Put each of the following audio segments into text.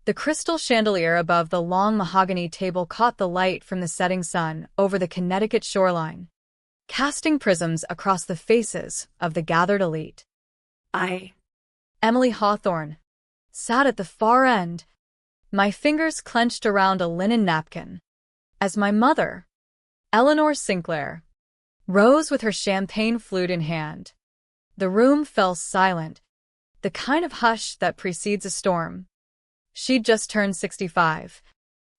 The crystal chandelier above the long mahogany table caught the light from the setting sun over the Connecticut shoreline, casting prisms across the faces of the gathered elite. Emily Hawthorne, sat at the far end, my fingers clenched around a linen napkin, as my mother, Eleanor Sinclair, rose with her champagne flute in hand. The room fell silent, the kind of hush that precedes a storm. She'd just turned 65,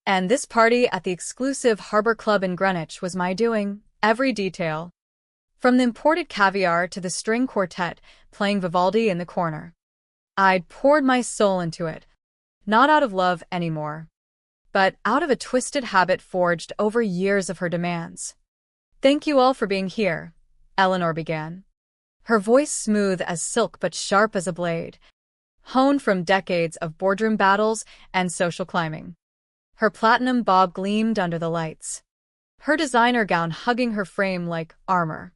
and this party at the exclusive Harbor Club in Greenwich was my doing, every detail. From the imported caviar to the string quartet playing Vivaldi in the corner. I'd poured my soul into it, not out of love anymore, but out of a twisted habit forged over years of her demands. "Thank you all for being here," Eleanor began, her voice smooth as silk but sharp as a blade, honed from decades of boardroom battles and social climbing. Her platinum bob gleamed under the lights, her designer gown hugging her frame like armor.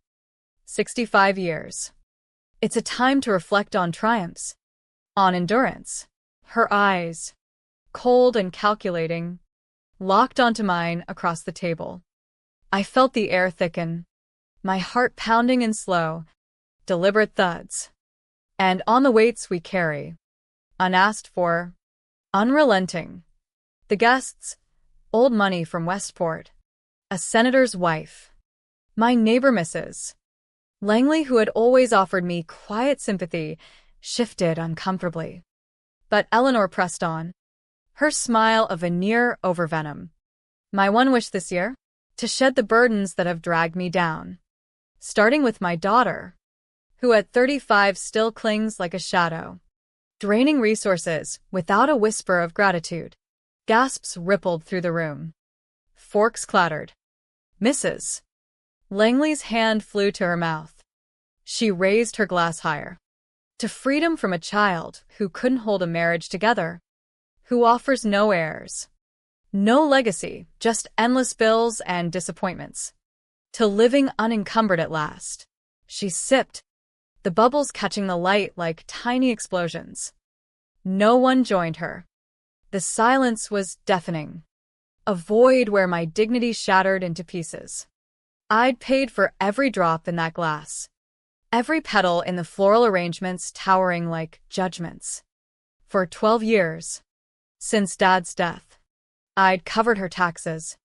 65 years. It's a time to reflect on triumphs, on endurance. Her eyes, cold and calculating, locked onto mine across the table. I felt the air thicken, my heart pounding in slow, deliberate thuds. And on the weights we carry, unasked for, unrelenting. The guests, old money from Westport, a senator's wife, my neighbor Mrs. Langley, who had always offered me quiet sympathy, shifted uncomfortably. But Eleanor pressed on, her smile a veneer over venom. "My one wish this year? To shed the burdens that have dragged me down. Starting with my daughter, who at 35 still clings like a shadow. Draining resources without a whisper of gratitude." Gasps rippled through the room. Forks clattered. Mrs. Langley's hand flew to her mouth. She raised her glass higher. "To freedom from a child who couldn't hold a marriage together, who offers no heirs, no legacy, just endless bills and disappointments. To living unencumbered at last." She sipped, the bubbles catching the light like tiny explosions. No one joined her. The silence was deafening, a void where my dignity shattered into pieces. I'd paid for every drop in that glass, every petal in the floral arrangements towering like judgments. For 12 years, since Dad's death, I'd covered her taxes,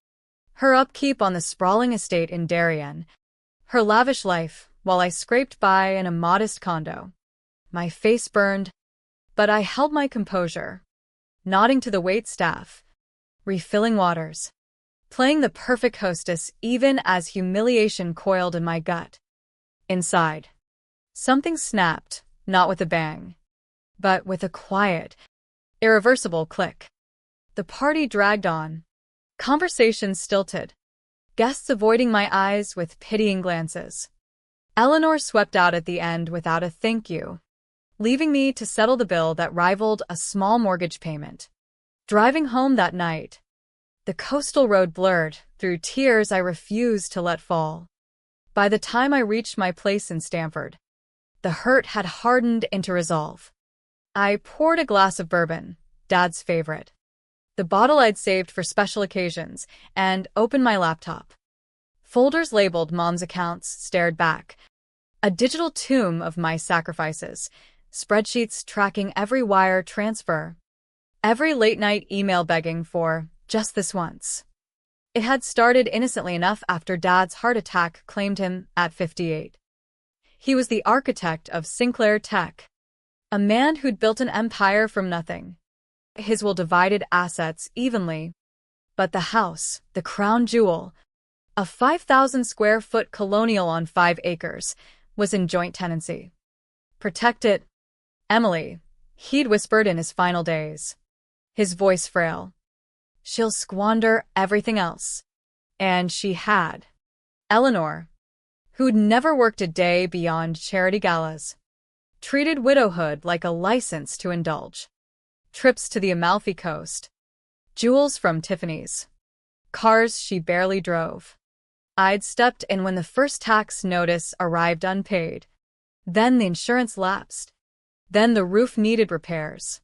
her upkeep on the sprawling estate in Darien, her lavish life, while I scraped by in a modest condo. My face burned, but I held my composure, nodding to the waitstaff, refilling waters, playing the perfect hostess even as humiliation coiled in my gut. Inside, something snapped, not with a bang, but with a quiet, irreversible click. The party dragged on, conversations stilted, guests avoiding my eyes with pitying glances. Eleanor swept out at the end without a thank you, leaving me to settle the bill that rivaled a small mortgage payment. Driving home that night, the coastal road blurred through tears I refused to let fall. By the time I reached my place in Stamford, the hurt had hardened into resolve. I poured a glass of bourbon, Dad's favorite, the bottle I'd saved for special occasions, and opened my laptop. Folders labeled Mom's accounts stared back, a digital tomb of my sacrifices, spreadsheets tracking every wire transfer, every late-night email begging for just this once. It had started innocently enough after Dad's heart attack claimed him at 58. He was the architect of Sinclair Tech, a man who'd built an empire from nothing. His will divided assets evenly, but the house, the crown jewel, a 5,000-square-foot colonial on 5 acres, was in joint tenancy. "Protect it, Emily," he'd whispered in his final days, his voice frail. "She'll squander everything else." And she had. Eleanor, who'd never worked a day beyond charity galas, treated widowhood like a license to indulge. Trips to the Amalfi Coast, jewels from Tiffany's, cars she barely drove. I'd stepped in when the first tax notice arrived unpaid. Then the insurance lapsed. Then the roof needed repairs.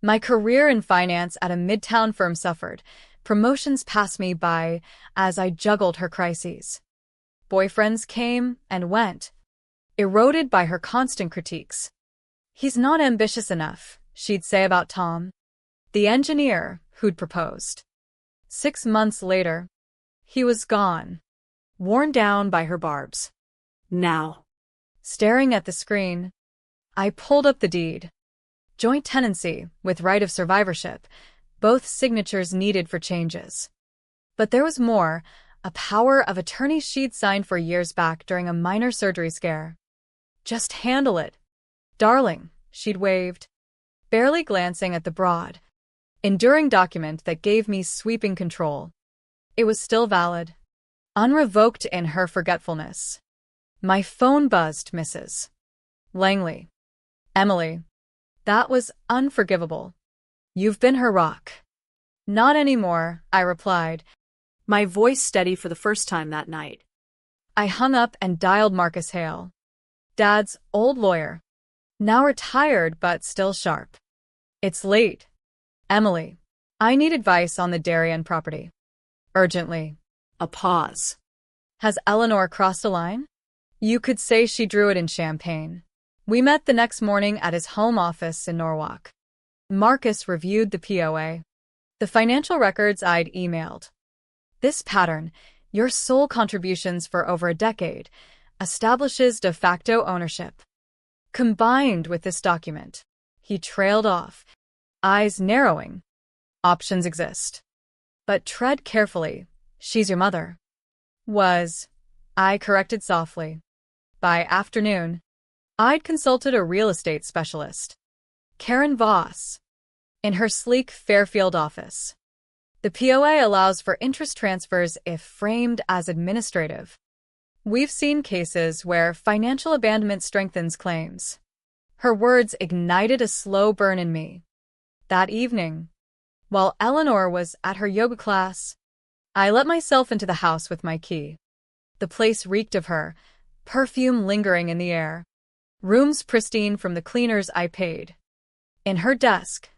My career in finance at a midtown firm suffered. Promotions passed me by as I juggled her crises. Boyfriends came and went, eroded by her constant critiques. He's not ambitious enough, she'd say about Tom, the engineer who'd proposed. 6 months later, he was gone, worn down by her barbs. Now, staring at the screen, I pulled up the deed. Joint tenancy, with right of survivorship, both signatures needed for changes. But there was more, a power of attorney she'd signed for years back during a minor surgery scare. Just handle it, darling, she'd waved, barely glancing at the broad, enduring document that gave me sweeping control. It was still valid, unrevoked in her forgetfulness. My phone buzzed, Mrs. Langley. Emily. That was unforgivable. You've been her rock. Not anymore, I replied, my voice steady for the first time that night. I hung up and dialed Marcus Hale, Dad's old lawyer, now retired but still sharp. It's late. Emily, I need advice on the Darien property. Urgently. A pause. Has Eleanor crossed a line? You could say she drew it in champagne. We met the next morning at his home office in Norwalk. Marcus reviewed the POA, the financial records I'd emailed. This pattern, your sole contributions for over a decade, establishes de facto ownership. Combined with this document, he trailed off, eyes narrowing. Options exist. But tread carefully, she's your mother. I corrected softly. By afternoon, I'd consulted a real estate specialist, Karen Voss, in her sleek Fairfield office. The POA allows for interest transfers if framed as administrative. We've seen cases where financial abandonment strengthens claims. Her words ignited a slow burn in me. That evening, while Eleanor was at her yoga class, I let myself into the house with my key. The place reeked of her, perfume lingering in the air. Rooms pristine from the cleaners I paid. In her desk,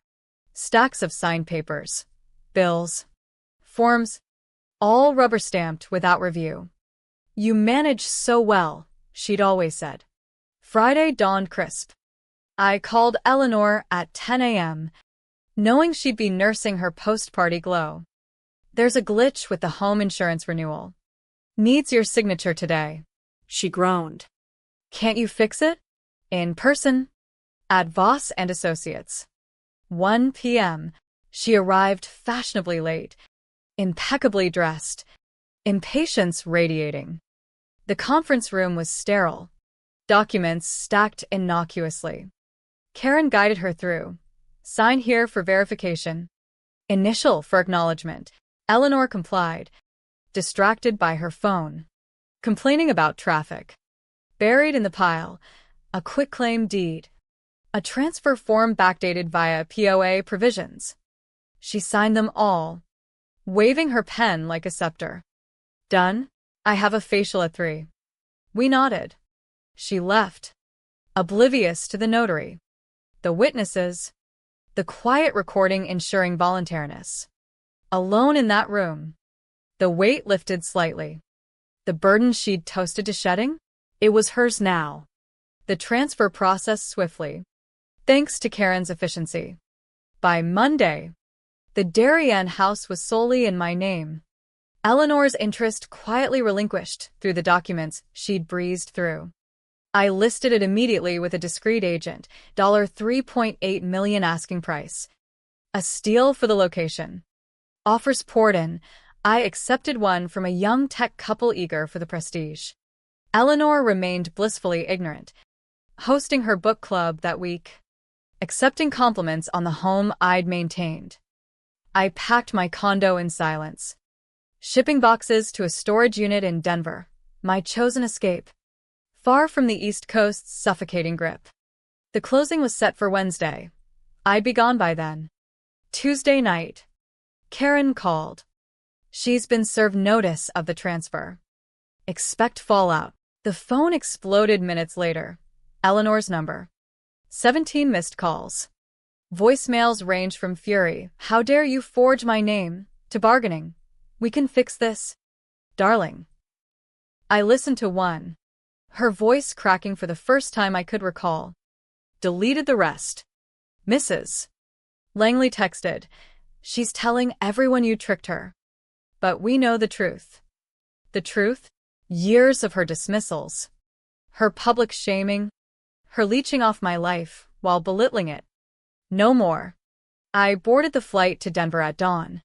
stacks of signed papers, bills, forms, all rubber-stamped without review. You manage so well, she'd always said. Friday dawned crisp. I called Eleanor at 10 a.m., knowing she'd be nursing her post-party glow. There's a glitch with the home insurance renewal. Needs your signature today, she groaned. Can't you fix it? In person? At Voss and Associates. 1 p.m. She arrived fashionably late, impeccably dressed, impatience radiating. The conference room was sterile, documents stacked innocuously. Karen guided her through. Sign here for verification. Initial for acknowledgement. Eleanor complied, distracted by her phone, complaining about traffic. Buried in the pile, a quitclaim deed, a transfer form backdated via POA provisions. She signed them all, waving her pen like a scepter. Done? I have a facial at 3. We nodded. She left, oblivious to the notary, the witnesses, the quiet recording ensuring voluntariness. Alone in that room, the weight lifted slightly. The burden she'd toasted to shedding? It was hers now. The transfer processed swiftly, thanks to Karen's efficiency. By Monday, the Darien house was solely in my name. Eleanor's interest quietly relinquished through the documents she'd breezed through. I listed it immediately with a discreet agent, $3.8 million asking price. A steal for the location. Offers poured in. I accepted one from a young tech couple eager for the prestige. Eleanor remained blissfully ignorant, hosting her book club that week, accepting compliments on the home I'd maintained. I packed my condo in silence, shipping boxes to a storage unit in Denver, my chosen escape, far from the East Coast's suffocating grip. The closing was set for Wednesday. I'd be gone by then. Tuesday night, Karen called. She's been served notice of the transfer. Expect fallout. The phone exploded minutes later. Eleanor's number. 17 missed calls. Voicemails range from fury, "How dare you forge my name," to bargaining, "We can fix this, darling." I listened to one, her voice cracking for the first time I could recall. Deleted the rest. "Mrs. Langley texted, she's telling everyone you tricked her. But we know the truth." The truth? Years of her dismissals, her public shaming, her leeching off my life while belittling it. No more. I boarded the flight to Denver at dawn.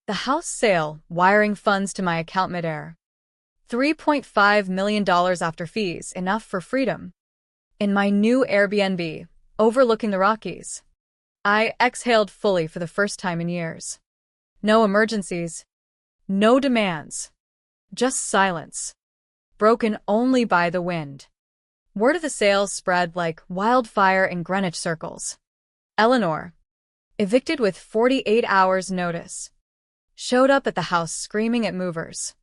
The house sale, wiring funds to my account midair. $3.5 million after fees, enough for freedom. In my new Airbnb, overlooking the Rockies, I exhaled fully for the first time in years. No emergencies, no demands, just silence, broken only by the wind. Word of the sale spread like wildfire in Greenwich circles. Eleanor, evicted with 48 hours' notice, showed up at the house screaming at movers.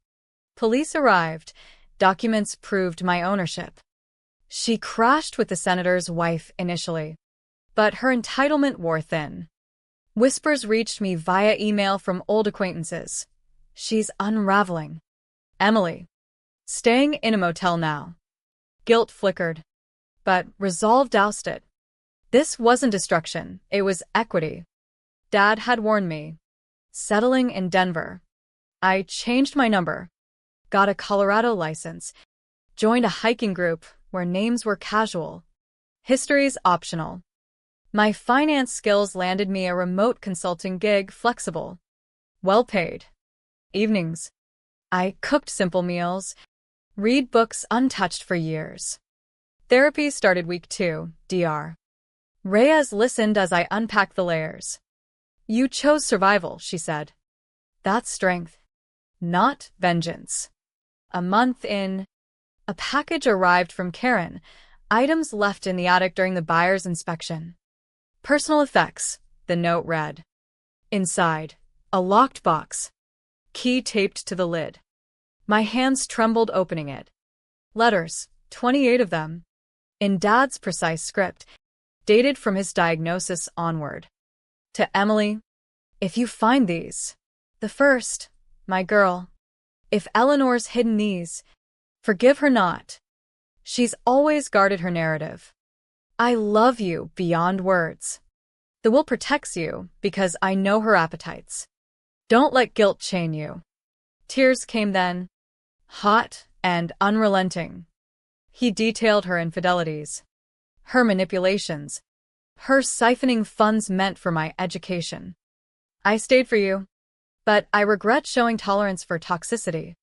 Police arrived. Documents proved my ownership. She crashed with the senator's wife initially, but her entitlement wore thin. Whispers reached me via email from old acquaintances. "She's unraveling. Emily. Staying in a motel now." Guilt flickered, but resolve doused it. This wasn't destruction, it was equity. Dad had warned me. Settling in Denver. I changed my number, got a Colorado license, joined a hiking group where names were casual, history's optional. My finance skills landed me a remote consulting gig, flexible, well paid. Evenings, I cooked simple meals, read books untouched for years. Therapy started week 2, Dr. Reyes listened as I unpacked the layers. "You chose survival," she said. "That's strength, not vengeance." A month in, a package arrived from Karen, items left in the attic during the buyer's inspection. "Personal effects," the note read. Inside, a locked box, key taped to the lid. My hands trembled opening it. Letters, 28 of them, in Dad's precise script, dated from his diagnosis onward. To Emily, "If you find these," the first, "My girl, if Eleanor's hidden these, forgive her not. She's always guarded her narrative. I love you beyond words. The will protects you because I know her appetites. Don't let guilt chain you." Tears came then, hot and unrelenting. He detailed her infidelities, her manipulations, her siphoning funds meant for my education. "I stayed for you, but I regret showing tolerance for toxicity."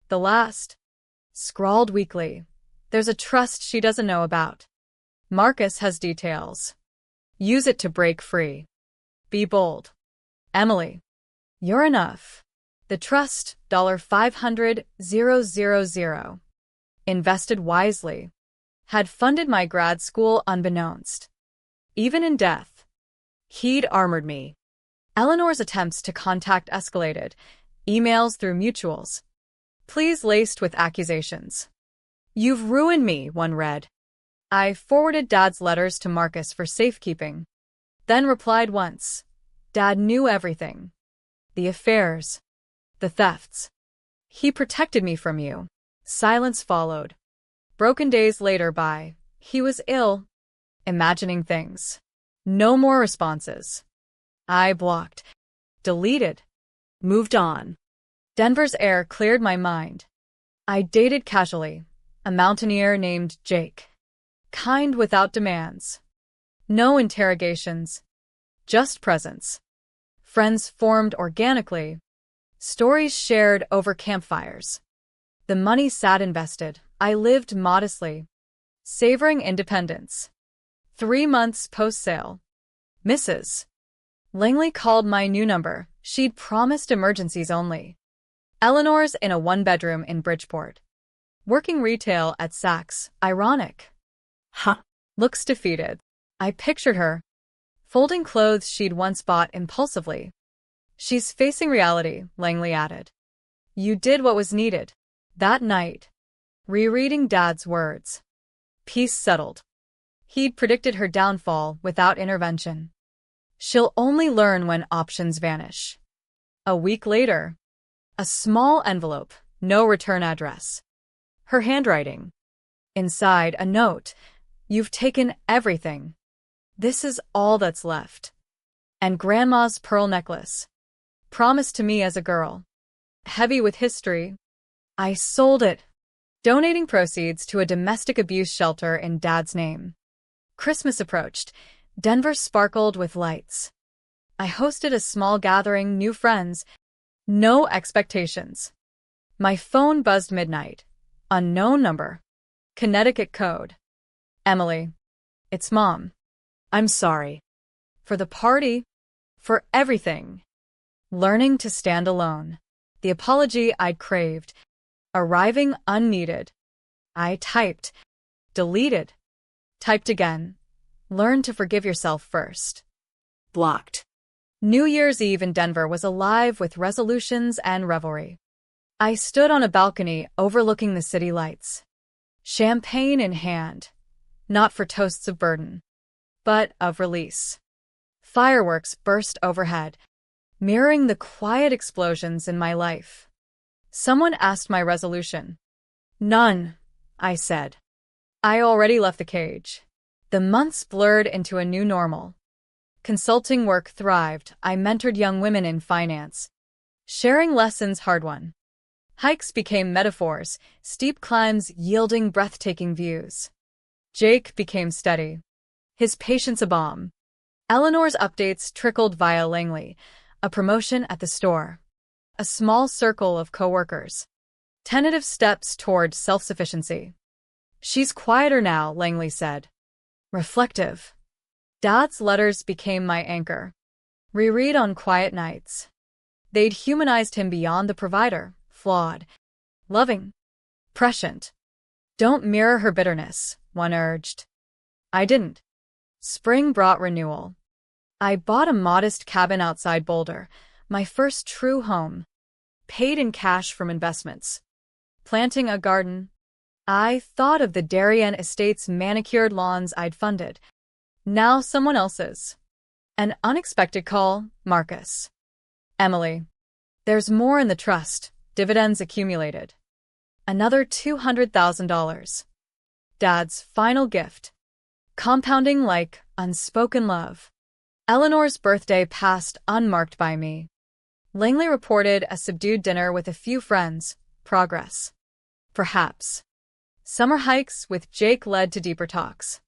The last, scrawled weakly, "There's a trust she doesn't know about. Marcus has details. Use it to break free. Be bold. Emily, you're enough." The trust, $500,000, invested wisely, had funded my grad school unbeknownst. Even in death, he'd armored me. Eleanor's attempts to contact escalated, emails through mutuals, pleas laced with accusations. "You've ruined me," one read. I forwarded Dad's letters to Marcus for safekeeping, then replied once. "Dad knew everything. The affairs, the thefts. He protected me from you." Silence followed. Broken days later by, "He was ill." Imagining things. No more responses. I blocked, deleted, moved on. Denver's air cleared my mind. I dated casually, a mountaineer named Jake. Kind without demands. No interrogations. Just presence. Friends formed organically. Stories shared over campfires. The money sat invested. I lived modestly, savoring independence. 3 months post-sale. Mrs. Langley called my new number. She'd promised emergencies only. Eleanor's in a 1-bedroom in Bridgeport. Working retail at Saks. Ironic. Huh. Looks defeated. I pictured her, folding clothes she'd once bought impulsively. "She's facing reality," Langley added. "You did what was needed." That night, rereading Dad's words, peace settled. He'd predicted her downfall without intervention. She'll only learn when options vanish. A week later, a small envelope, no return address. Her handwriting. Inside, a note. You've taken everything. This is all that's left. And Grandma's pearl necklace. Promised to me as a girl. Heavy with history. I sold it, donating proceeds to a domestic abuse shelter in Dad's name. Christmas approached. Denver sparkled with lights. I hosted a small gathering, new friends. No expectations. My phone buzzed midnight. Unknown number. Connecticut code. Emily. It's Mom. I'm sorry. For the party. For everything. Learning to stand alone. The apology I'd craved. Arriving unneeded. I typed. Deleted. Typed again. Learn to forgive yourself first. Blocked. New Year's Eve in Denver was alive with resolutions and revelry. I stood on a balcony overlooking the city lights. Champagne in hand. Not for toasts of burden, but of release. Fireworks burst overhead, mirroring the quiet explosions in my life. Someone asked my resolution. None, I said. I already left the cage. The months blurred into a new normal. Consulting work thrived. I mentored young women in finance, sharing lessons hard-won. Hikes became metaphors, steep climbs yielding breathtaking views. Jake became steady, his patience a balm. Eleanor's updates trickled via Langley, a promotion at the store. A small circle of coworkers. Tentative steps toward self-sufficiency. She's quieter now, Langley said. Reflective. Dad's letters became my anchor. Reread on quiet nights. They'd humanized him beyond the provider, flawed, loving, prescient. Don't mirror her bitterness, one urged. I didn't. Spring brought renewal. I bought a modest cabin outside Boulder, my first true home. Paid in cash from investments. Planting a garden. I thought of the Darien Estate's manicured lawns I'd funded. Now someone else's. An unexpected call, Marcus. Emily. There's more in the trust, dividends accumulated. Another $200,000. Dad's final gift. Compounding like unspoken love. Eleanor's birthday passed unmarked by me. Langley reported a subdued dinner with a few friends. Progress. Perhaps. Summer hikes with Jake led to deeper talks.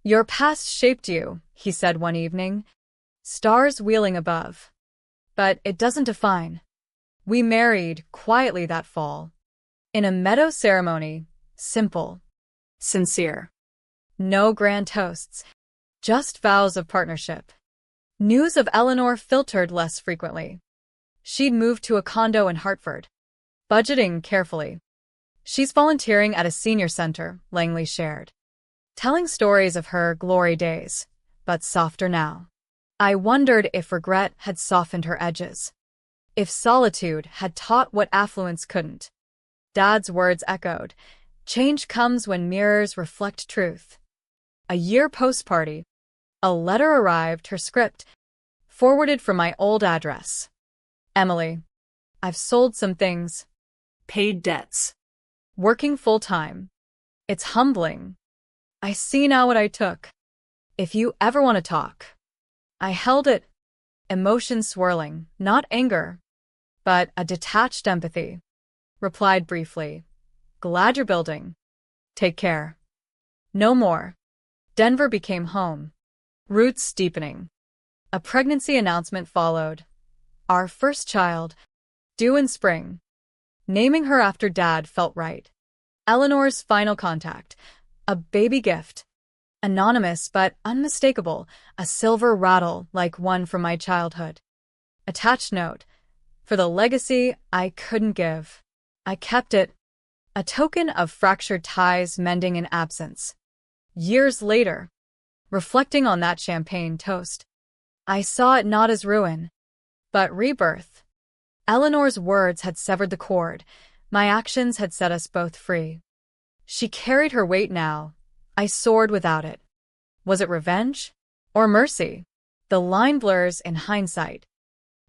Your past shaped you, he said one evening. Stars wheeling above. But it doesn't define. We married quietly that fall. In a meadow ceremony, simple, sincere. No grand toasts, just vows of partnership. News of Eleanor filtered less frequently. She'd moved to a condo in Hartford. Budgeting carefully. She's volunteering at a senior center, Langley shared. Telling stories of her glory days, but softer now. I wondered if regret had softened her edges. If solitude had taught what affluence couldn't. Dad's words echoed. Change comes when mirrors reflect truth. A year post-party, a letter arrived, her script, forwarded from my old address. Emily, I've sold some things. Paid debts. Working full-time. It's humbling. I see now what I took. If you ever want to talk. I held it. Emotions swirling, not anger, but a detached empathy. Replied briefly. Glad you're building. Take care. No more. Denver became home. Roots deepening. A pregnancy announcement followed. Our first child, due in spring. Naming her after Dad felt right. Eleanor's final contact. A baby gift. Anonymous but unmistakable, a silver rattle like one from my childhood. Attached note. For the legacy I couldn't give. I kept it. A token of fractured ties mending in absence. Years later, reflecting on that champagne toast, I saw it not as ruin, but rebirth. Eleanor's words had severed the cord. My actions had set us both free. She carried her weight now. I soared without it. Was it revenge? Or mercy? The line blurs in hindsight.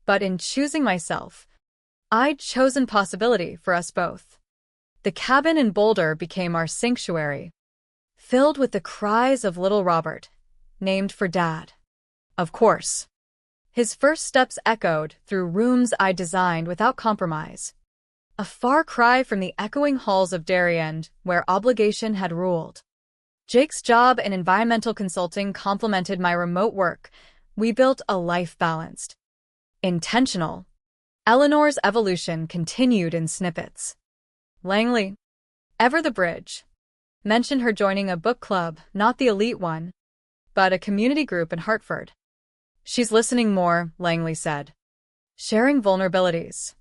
But in choosing myself, I'd chosen possibility for us both. The cabin in Boulder became our sanctuary, filled with the cries of little Robert, named for Dad. Of course. His first steps echoed through rooms I designed without compromise. A far cry from the echoing halls of Darien, where obligation had ruled. Jake's job in environmental consulting complemented my remote work. We built a life balanced, intentional. Eleanor's evolution continued in snippets. Langley, ever the bridge, mentioned her joining a book club, not the elite one, but a community group in Hartford. She's listening more, Langley said. Sharing vulnerabilities.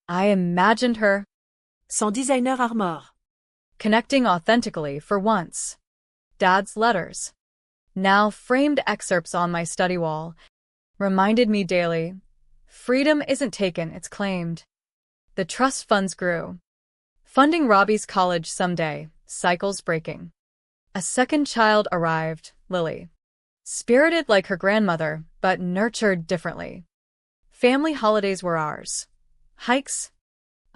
I imagined her. Son designer armor. Connecting authentically for once. Dad's letters, now framed excerpts on my study wall, reminded me daily, freedom isn't taken, it's claimed. The trust funds grew. Funding Robbie's college someday, cycles breaking. A second child arrived, Lily. Spirited like her grandmother, but nurtured differently. Family holidays were ours. Hikes,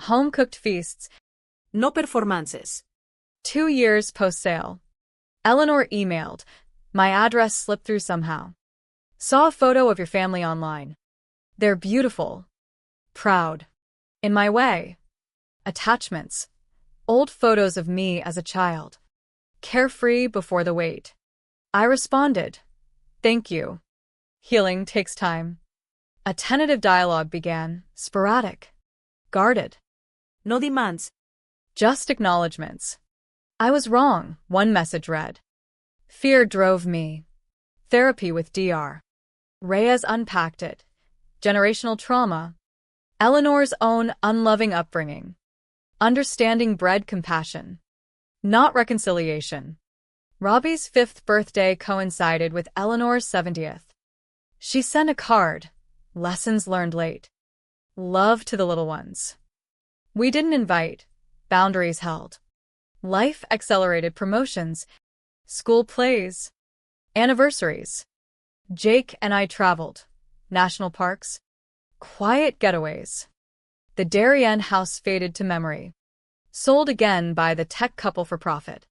home-cooked feasts. No performances. 2 years post-sale. Eleanor emailed. My address slipped through somehow. Saw a photo of your family online. They're beautiful. Proud. In my way. Attachments. Old photos of me as a child. Carefree before the wait. I responded. Thank you. Healing takes time. A tentative dialogue began, sporadic. Guarded. No demands. Just acknowledgments. I was wrong, one message read. Fear drove me. Therapy with Dr. Reyes unpacked it. Generational trauma. Eleanor's own unloving upbringing. Understanding bred compassion. Not reconciliation. Robbie's 5th birthday coincided with Eleanor's 70th. She sent a card. Lessons learned late. Love to the little ones. We didn't invite. Boundaries held. Life accelerated promotions. School plays. Anniversaries. Jake and I traveled. National parks. Quiet getaways. The Darien house faded to memory. Sold again by the tech couple for profit.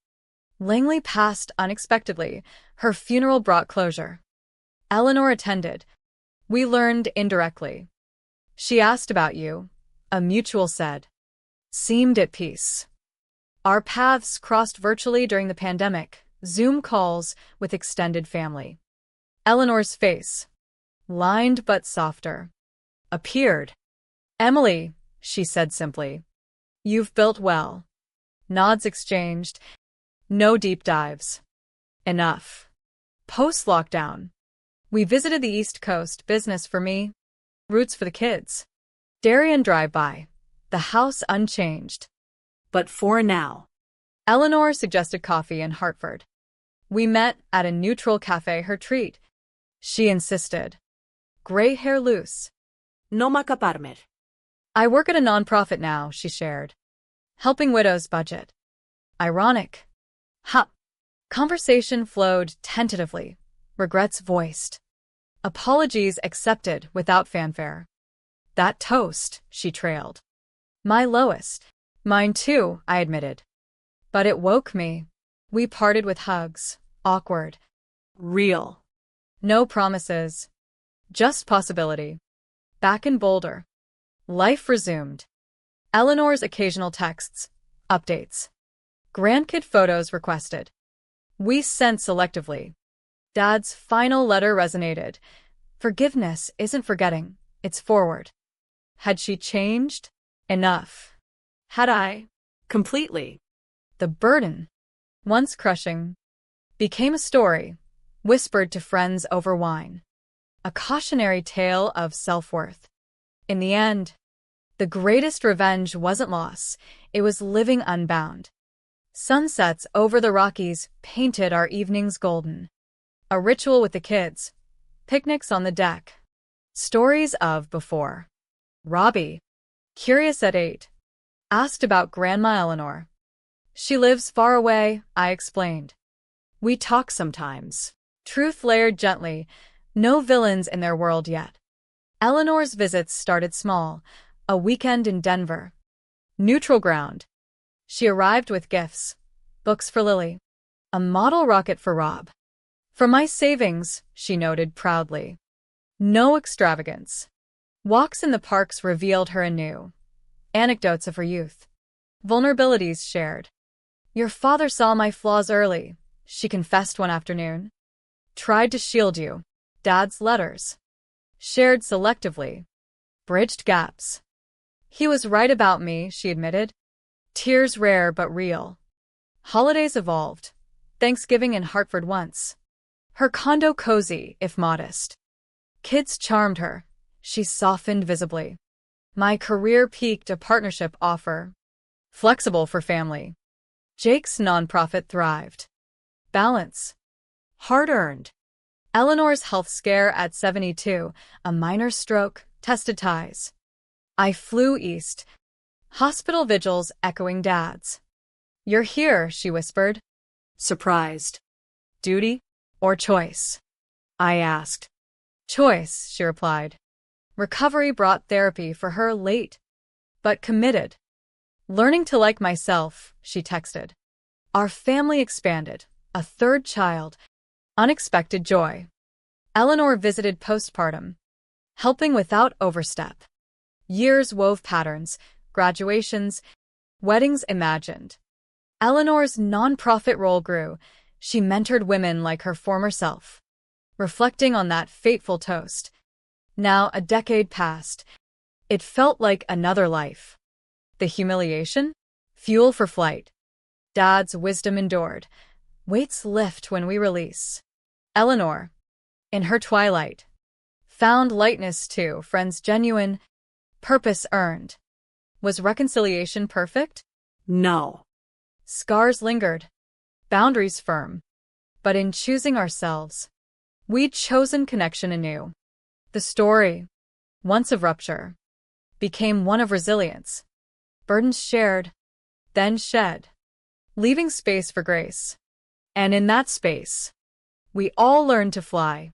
Langley passed unexpectedly. Her funeral brought closure. Eleanor attended. We learned indirectly. She asked about you. A mutual said. Seemed at peace. Our paths crossed virtually during the pandemic. Zoom calls with extended family. Eleanor's face, lined but softer, appeared. Emily, she said simply. You've built well. Nods exchanged. No deep dives. Enough. Post-lockdown. We visited the East Coast, business for me, roots for the kids. Darien drive-by. The house unchanged. But for now. Eleanor suggested coffee in Hartford. We met at a neutral cafe, her treat. She insisted. Gray hair loose. No macaparmer. I work at a nonprofit now, she shared. Helping widows budget. Ironic. Ha. Conversation flowed tentatively. Regrets voiced. Apologies accepted without fanfare. That toast, she trailed. My lowest. Mine too, I admitted. But it woke me. We parted with hugs. Awkward. Real. No promises. Just possibility. Back in Boulder. Life resumed. Eleanor's occasional texts. Updates. Grandkid photos requested. We sent selectively. Dad's final letter resonated. Forgiveness isn't forgetting, it's forward. Had she changed? Enough. Had I? Completely. The burden, once crushing, became a story, whispered to friends over wine. A cautionary tale of self-worth. In the end, the greatest revenge wasn't loss, it was living unbound. Sunsets over the Rockies painted our evenings golden. A ritual with the kids. Picnics on the deck. Stories of before. Robbie, curious at 8, asked about Grandma Eleanor. She lives far away, I explained. We talk sometimes. Truth layered gently. No villains in their world yet. Eleanor's visits started small, a weekend in Denver. Neutral ground. She arrived with gifts, books for Lily, a model rocket for Rob. For my savings, she noted proudly. No extravagance. Walks in the parks revealed her anew. Anecdotes of her youth. Vulnerabilities shared. Your father saw my flaws early, she confessed one afternoon. Tried to shield you. Dad's letters. Shared selectively. Bridged gaps. He was right about me, she admitted. Tears rare but real. Holidays evolved. Thanksgiving in Hartford once. Her condo cozy, if modest. Kids charmed her. She softened visibly. My career peaked a partnership offer. Flexible for family. Jake's nonprofit thrived. Balance. Hard-earned. Eleanor's health scare at 72, a minor stroke, tested ties. I flew east. Hospital vigils echoing Dad's. You're here, she whispered. Surprised. Duty or choice? I asked. Choice, she replied. Recovery brought therapy for her late, but committed. Learning to like myself, she texted. Our family expanded. A third child. Unexpected joy. Eleanor visited postpartum. Helping without overstep. Years wove patterns, graduations, weddings imagined. Eleanor's nonprofit role grew. She mentored women like her former self. Reflecting on that fateful toast. Now a decade passed. It felt like another life. The humiliation? Fuel for flight. Dad's wisdom endured. Weights lift when we release. Eleanor, in her twilight, found lightness too, friends genuine, purpose earned. Was reconciliation perfect? No. Scars lingered, boundaries firm. But in choosing ourselves, we'd chosen connection anew. The story, once of rupture, became one of resilience. Burdens shared, then shed, leaving space for grace. And in that space, we all learned to fly.